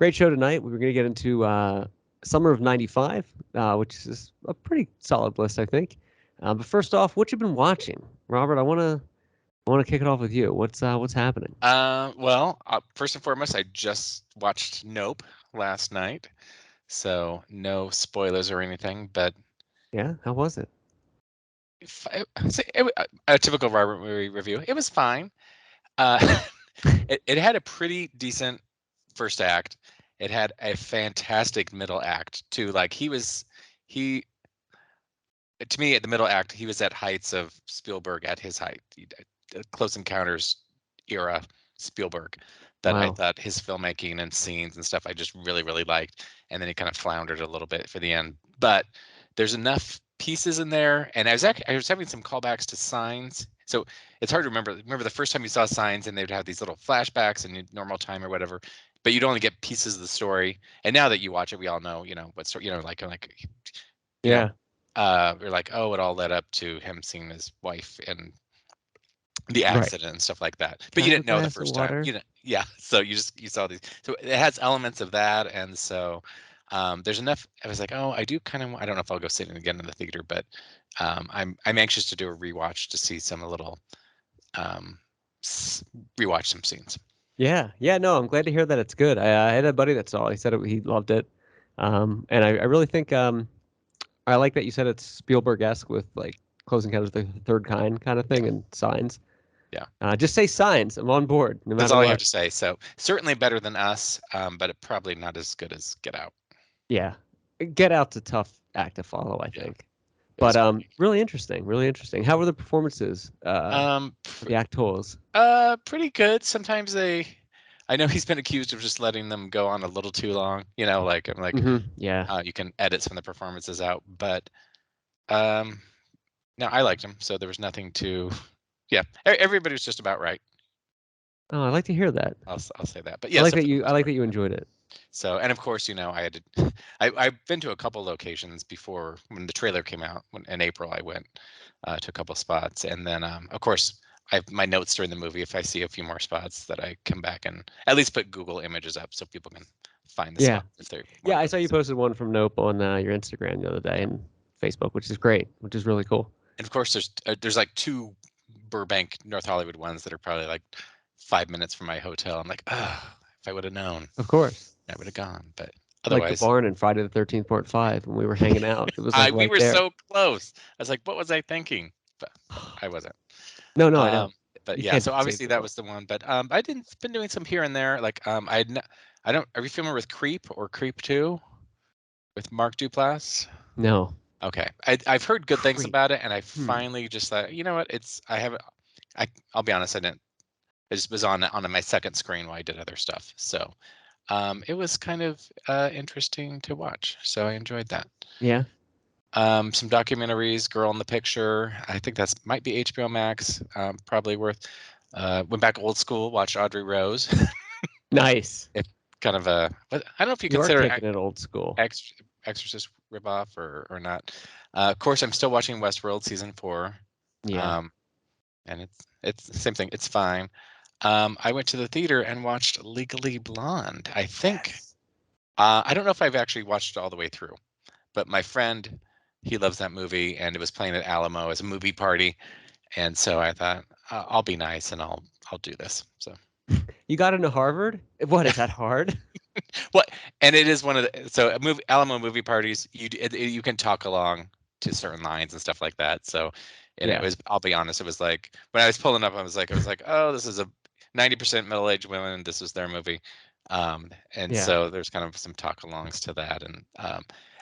great show tonight. We were going to get into summer of '95, which is a pretty solid list, I think. But first off, what you been watching, Robert? I want to kick it off with you. What's happening? Well, first and foremost, I just watched Nope last night, so no spoilers or anything. But Yeah, how was it? I'd say a typical Robert movie review. It was fine. Uh, it had a pretty decent first act. It had a fantastic middle act too. Like he to me at the middle act, he was at heights of Spielberg at his height. Close Encounters era Spielberg that I Wow. thought his filmmaking and scenes and stuff I just really, really liked. And then he kind of floundered a little bit for the end. But there's enough pieces in there. And I was having some callbacks to Signs. So it's hard to remember. Remember the first time you saw Signs and they'd have these little flashbacks in normal time or whatever, but you'd only get pieces of the story. And now that you watch it, we all know, what story, you know, Yeah. we're like, oh, it all led up to him seeing his wife and the Right. accident and stuff like that. But Can I you have a didn't know the glass of first time. water? Yeah. So you saw these. So it has elements of that, and so there's enough. I was like, oh, I do kind of. I don't know if I'll go see it again in the theater, but I'm anxious to do a rewatch to see some little um, rewatch some scenes. Yeah. Yeah. No, I'm glad to hear that it's good. I had a buddy that saw it. He said he loved it. And I really think I like that you said it's Spielberg-esque with like Close Encounters of the Third kind of thing Yeah. and Signs. Yeah. Just say Signs. I'm on board no That's matter all I have what. to say. So certainly better than Us, but probably not as good as Get Out. Yeah. Get Out's a tough act to follow, I Yeah. think. It was But funny. really interesting, really interesting. How were the performances? Um, The actors? Pretty good. Sometimes I know he's been accused of just letting them go on a little too long. Like I'm like, Yeah. you can edit some of the performances out, but um, no, I liked him, so there was nothing to. Yeah, everybody was just about right. Oh, I like to hear that. I'll say that. But I yeah, like so that for the you I most like part. that you enjoyed it. So, and of course, I had to. I've been to a couple locations before when the trailer came out. In April, I went to a couple spots, and then of course I have my notes during the movie. If I see a few more spots, that I come back and at least put Google images up so people can find the Yeah. spot if they want Yeah, to I go saw you visit. posted one from Nope on your Instagram the other day and Facebook, which is great, which is really cool. And of course, there's like two Burbank, North Hollywood ones that are probably like 5 minutes from my hotel. I'm like, ah, if I would have known, Of course. I would have gone. But Like the otherwise, barn in Friday the 13th Part 5 when we were hanging out. It was like we right were there. so close. I was like, what was I thinking? But I wasn't. No, no, I know. Um, but You yeah, can't so save obviously the that world. was the one. But I didn't been doing some here and there. Like I don't. Are you familiar with Creep or Creep 2 with Mark Duplass? No. Okay, I've heard good things Creep. about it, and I Hmm. finally just thought, you know what? I haven't. I'll be honest, I didn't. It just was on my second screen while I did other stuff. So it was kind of interesting to watch. So I enjoyed that. Yeah. Some documentaries, Girl in the Picture. I think that's might be HBO Max. Probably worth. Went back old school, watched Audrey Rose. Nice. It kind of a. I don't know if you You are consider taking it old school. Exorcist ripoff or not. Of course, I'm still watching Westworld season 4. Yeah. Um, and it's the same thing. It's fine. I went to the theater and watched Legally Blonde. I think. Yes. I don't know if I've actually watched it all the way through, but my friend, he loves that movie, and it was playing at Alamo as a movie party, and so I thought I'll be nice and I'll do this. So You got into Harvard? What is that hard? what? And it is one of the so a movie Alamo movie parties. You can talk along to certain lines and stuff like that. So, and it Yeah. was. I'll be honest. It was like when I was pulling up, I was like, oh, this is a 90% middle-aged women. This is their movie. And Yeah. so there's kind of some talk alongs to that. And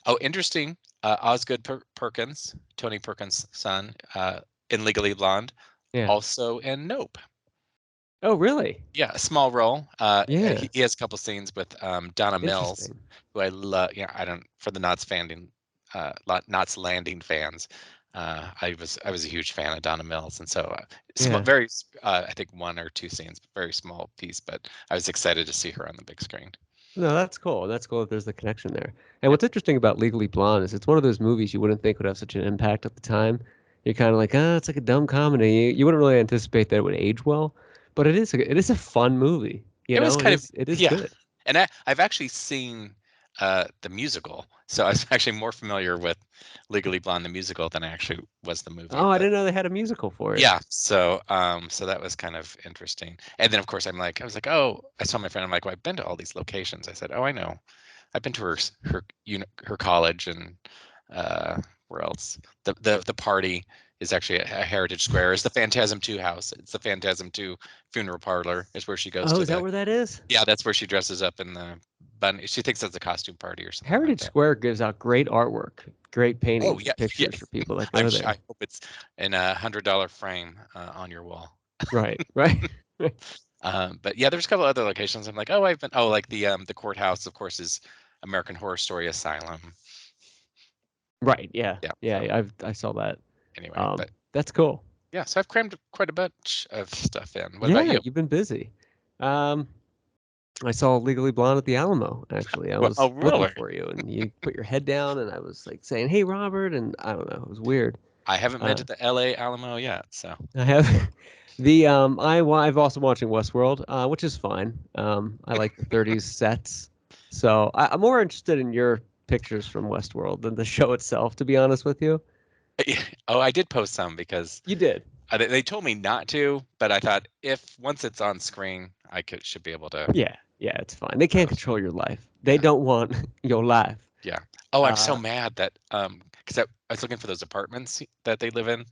oh, interesting. Osgood Perkins, Tony Perkins' son, in Legally Blonde, Yeah. also in Nope. Oh, really? Yeah, a small role. Yeah. He has a couple scenes with Donna Mills, Interesting. who I love. I don't for the Knots Landing fans. I was a huge fan of Donna Mills, and so Yeah. very I think one or two scenes, very small piece, but I was excited to see her on the big screen. No, that's cool. That's cool that there's the connection there. And Yep. what's interesting about Legally Blonde is it's one of those movies you wouldn't think would have such an impact at the time. You're kind of like, ah, it's like a dumb comedy. You wouldn't really anticipate that it would age well, but it is a fun movie. It was kind of It is yeah, good. And I've actually seen the musical, so I was actually more familiar with Legally Blonde the musical than I actually was the movie. Oh, I But didn't know they had a musical for it. yeah, so that was kind of interesting. And then of course I was like, oh, I saw my friend. I'm like, well, I've been to all these locations. I said, oh, I know. I've been to her college and where else? The party is actually a Heritage Square. It's the Phantasm 2 house. It's the Phantasm 2 funeral parlor. Is where she goes Oh, to is that the. where that is? Yeah, that's where she dresses up in the bunny. She thinks that's a costume party or something like Heritage that. Square gives out great artwork, great Oh paintings yeah, and yeah. pictures for people that go I there. hope it's in a $100 frame on your wall. Right, right. But yeah, there's a couple other locations. I'm like, oh, I've been. Oh, like the courthouse, of course, is American Horror Story Asylum. Right, yeah. Yeah. Yeah, So I saw that. anyway, but That's cool. yeah, so I've crammed quite a bunch of stuff in. What about Yeah, you? you've been busy. Um, I saw Legally Blonde at the Alamo, actually. I Well, oh, was looking really? for you, and you put your head down, and I was like saying, "Hey, Robert," and I don't know, it was weird. I haven't been Uh, to the LA Alamo yet, so I have I've also watching Westworld, which is fine. I like the 30s sets, so I'm more interested in your pictures from Westworld than the show itself, to be honest with you. oh, I did post some because You did. they told me not to, but I thought if once it's on screen, I should be able to Yeah, yeah, it's fine. They can't post them. control your life. They Yeah, don't want your life. yeah. Oh, I'm so Uh, mad that because I was looking for those apartments that they live in,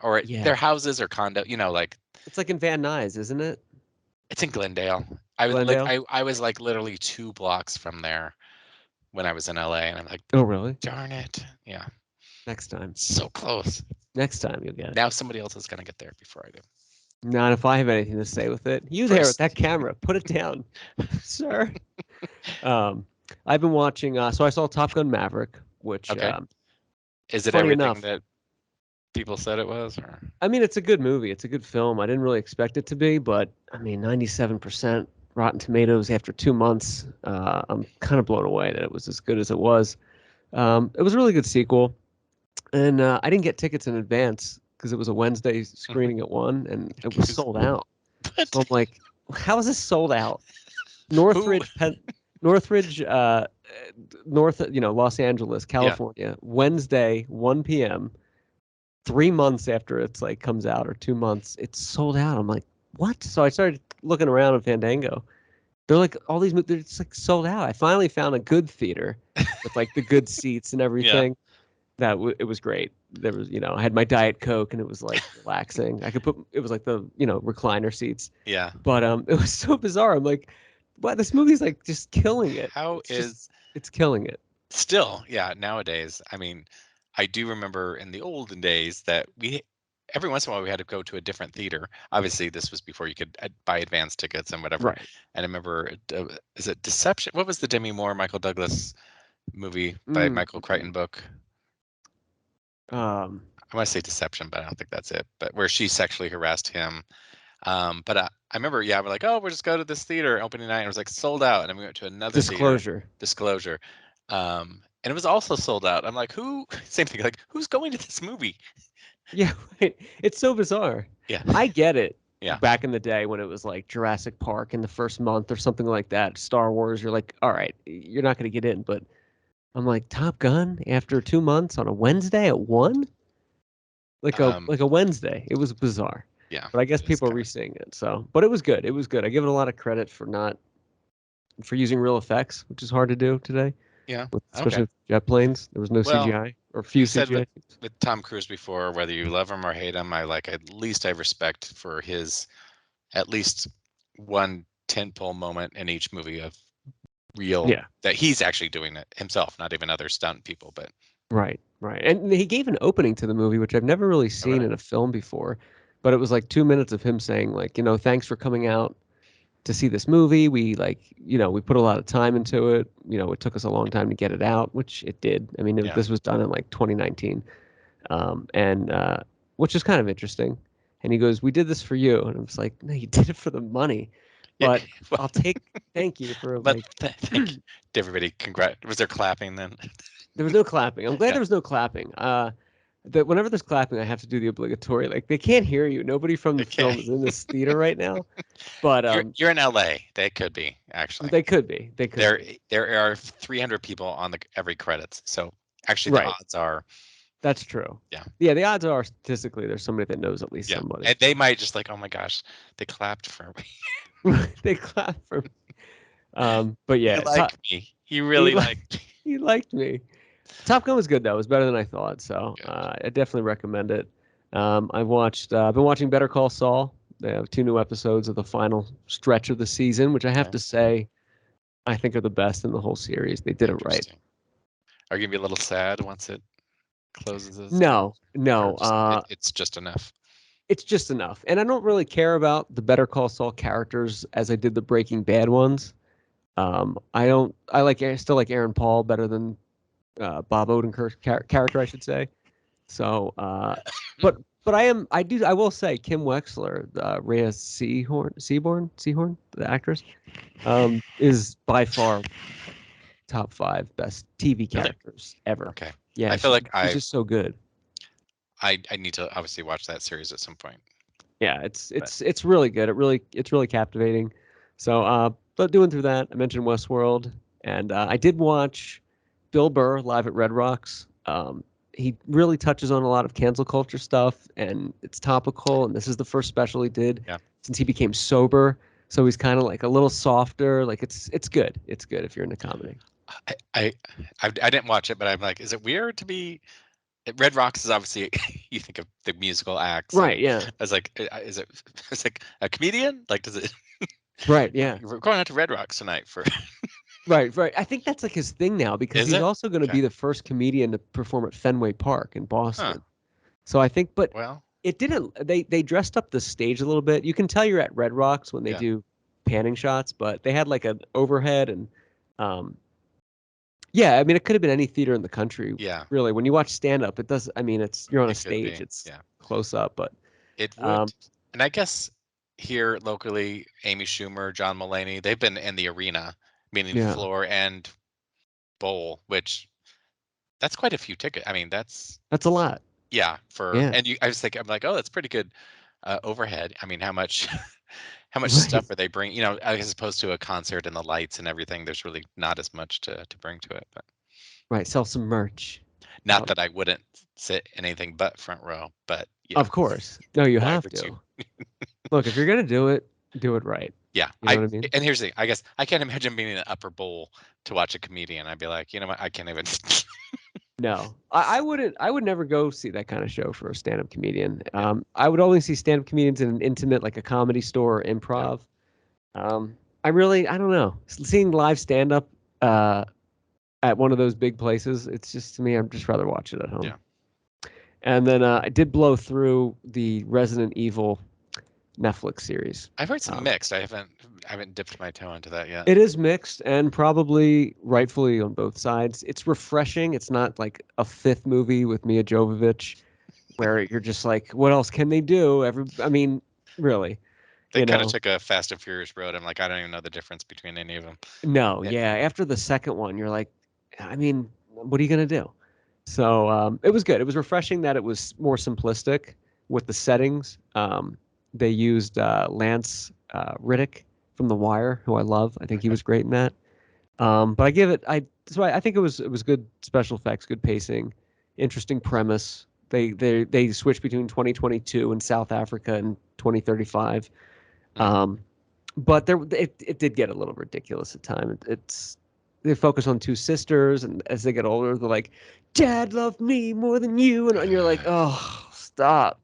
or yeah, their houses or condo. You know, like it's like in Van Nuys, isn't it? it's in Glendale. I was like, Glendale. I was like literally 2 blocks from there when I was in LA, and I'm like, Oh, really? darn it, yeah, Next time. so close. Next time you'll get it. Now somebody else is gonna get there before I do. Not if I have anything to say with it. You there with First, that camera? Put it down, sir. Um, I've been watching. So I saw Top Gun Maverick, which, okay. Is it funny everything enough, that people said it was, or I mean, it's a good movie. It's a good film. I didn't really expect it to be, but I mean, 97% Rotten Tomatoes after 2 months. I'm kind of blown away that it was as good as it was. It was a really good sequel, and I didn't get tickets in advance because it was a Wednesday screening at 1, and it was sold out. So I'm but like, how is this sold out? who? Northridge, Northridge, Los Angeles, Yeah. California, Wednesday, 1 p.m. 3 months after it's like comes out or 2 months, it's sold out. I'm like, what? So I started looking around on Fandango. They're like all these, they're just like sold out. I finally found a good theater with like the good seats and Yeah. everything. It was great. There was, I had my Diet Coke and it was like relaxing. I could put it was like the recliner seats, Yeah. but it was so bizarre. I'm like, wow, this movie's like just killing it. How is It's killing it. still? Yeah. Nowadays, I mean, I do remember in the olden days that we every once in a while we had to go to a different theater. Obviously, this was before you could buy advance tickets and whatever. Right. And I remember, is it Deception? What was the Demi Moore, Michael Douglas movie by Mm. Michael Crichton book? Um. I want to say Deception, but I don't think that's it. But where she sexually harassed him. But I remember, yeah, we're like, oh, we'll just go to this theater opening night. And it was like sold out, and then we went to another theater, Disclosure. Disclosure, and it was also sold out. I'm like, who? Same thing. Like, who's going to this movie? Yeah, right. It's so bizarre. Yeah, I get it. yeah, Back in the day when it was like Jurassic Park in the first month or something like that, Star Wars, you're like, all right, you're not going to get in. But I'm like, Top Gun after 2 months on a Wednesday at 1? um, Like a Wednesday. It was bizarre. yeah. But I guess It is people are kind of reseeing it. So, but it was good. It was good. I give it a lot of credit for not for using real effects, which is hard to do today, yeah. especially Okay. with jet planes. There was no Well, CGI or few you said CGI. with Tom Cruise before, whether you love him or hate him, I like at least I have respect for his at least one tentpole moment in each movie of real Yeah. that he's actually doing it himself, not even other stunt people. But Right, right. And he gave an opening to the movie, which I've never really oh, seen really, in a film before. But it was like 2 minutes of him saying, like, thanks for coming out to see this movie. We like, we put a lot of time into it. It took us a long time to get it out, which it did. I mean, yeah. this was done in like 2019, and which is kind of interesting. And he goes, "We did this for you," and I was like, "No, you did it for the money." Yeah, But well, I'll take thank you for but like thank you to everybody. Was there clapping then? there was no clapping. I'm glad Yeah. there was no clapping. that whenever there's clapping, I have to do the obligatory. Like they can't hear you. Nobody from the film Okay. is in this theater right now, but You're in LA. They could be actually. they could be. They could There be. there are 300 people on the every credits. So actually, the Right. odds are, That's true. yeah, Yeah, the odds are statistically there's somebody that knows at least yeah, somebody. and they might just like, oh my gosh, they clapped for me. They clap for. But You yeah, like me. You he really like liked me. he liked me. Top Gun was good though. It was better than I thought. So Good. I definitely recommend it. I've watched. I've been watching Better Call Saul. They have 2 new episodes of the final stretch of the season, which I have Okay. to say I think are the best in the whole series. They did it right. Interesting. Are you gonna be a little sad once it closes out, No, no. or just it's just enough? It's just enough. And I don't really care about the Better Call Saul characters as I did the Breaking Bad ones. I don't. I still like Aaron Paul better than Bob Odenkirk's character, I should say. So, but I will say Kim Wexler, Rhea Seaborn, the actress, is by far top 5 best TV Really? characters ever. Okay. Yeah, I feel like she's just so good. I need to obviously watch that series at some point. Yeah, But it's really good. It's really captivating. So, but doing through that, I mentioned Westworld, and I did watch Bill Burr live at Red Rocks. He really touches on a lot of cancel culture stuff, and it's topical. And this is the first special he did yeah, since he became sober. So he's kind of like a little softer. Like it's good. It's good if you're into comedy. I I I didn't watch it, but I'm like, is it weird to be Red Rocks is obviously you think of the musical acts, and Right. Yeah. I was like, is it? It's like a comedian. Like, does it? Right. Yeah. We're going out to Red Rocks tonight for. Right, right. I think that's like his thing now because Is he's it? also going to Okay. be the first comedian to perform at Fenway Park in Huh. Boston. So I think, but Well, it didn't. They dressed up the stage a little bit. You can tell you're at Red Rocks when they yeah, do panning shots, but they had like an overhead and, um, yeah. I mean, it could have been any theater in the country. yeah, Really, when you watch stand up, it does. I mean, it's you're on a it could stage. be. It's Yeah, close up, but it would. um, And I guess here locally, Amy Schumer, John Mulaney, they've been in the arena, meaning yeah, floor and bowl, which that's quite a few tickets. I mean, that's that's a lot. yeah for. Yeah, And I was thinking, I'm like, oh, that's pretty good overhead. I mean, how much how much right, stuff are they bring? As opposed to a concert and the lights and everything. There's really not as much to bring to it. But right. Sell some merch. not Um, that I wouldn't sit in anything but front row. But of course, no, you why have would you? to. Look, if you're gonna do it right. Yeah, You know what I mean? and here's the thing. I guess I can't imagine being in an upper bowl to watch a comedian. I'd be like, you know what? I can't even. No, I wouldn't. I would never go see that kind of show for a stand-up comedian. I would only see stand-up comedians in an intimate, like a comedy store or Yeah, improv. I don't know. Seeing live stand-up at one of those big places, it's just to me, I'd just rather watch it at home. yeah. And then I did blow through the Resident Evil Netflix series. I've heard some Um, mixed. I haven't dipped my toe into that yet. it is mixed and probably rightfully on both sides. It's refreshing. It's not like a fifth movie with Mia Jovovich where you're just like, what else can they do? I mean, really, They you kind of know? took a Fast and Furious road. I'm like, I don't even know the difference between any of them. No, yeah. After the second one, you're like, I mean, what are you gonna do? So it was good. It was refreshing that it was more simplistic with the settings. They used Lance Riddick from The Wire, who I love. I think he Okay. was great in that. But I think it was good special effects, good pacing, interesting premise. They switched between 2022 and South Africa in 2035. Hmm. But it did get a little ridiculous at time. They focus on 2 sisters, and as they get older, they're like, "Dad loved me more than you," and you're like, "Oh, stop!"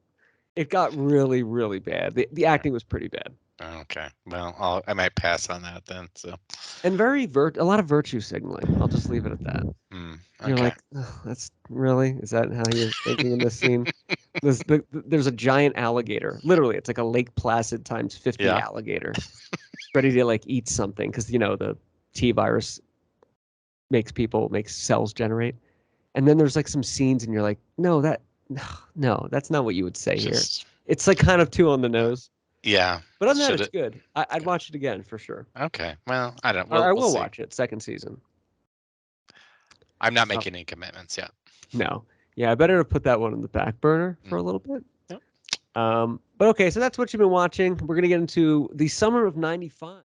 It got really, really bad. The Yeah. acting was pretty bad, Okay. Well, I might pass on that then. So. and a lot of virtue signaling. I'll just leave it at that. You're Okay. like, "Ugh, that's really is that how you're thinking in this scene?" There's a giant alligator. Literally, it's like a Lake Placid times 50 Yeah. alligator, ready to like eat something because the T virus makes cells generate. And then there's like some scenes, and you're like, no, that's not what you would say here. Just. It's like kind of too on the nose. Yeah. But other than that, Should it's it? good. I'd Okay. watch it again for sure. Okay. Well, I don't. Or We'll I we'll will see. watch it second season. I'm not So making any commitments yet. no, Yeah, I better put that one on the back burner for a little bit. Yep. But okay, so that's what you've been watching. We're gonna get into the summer of '95.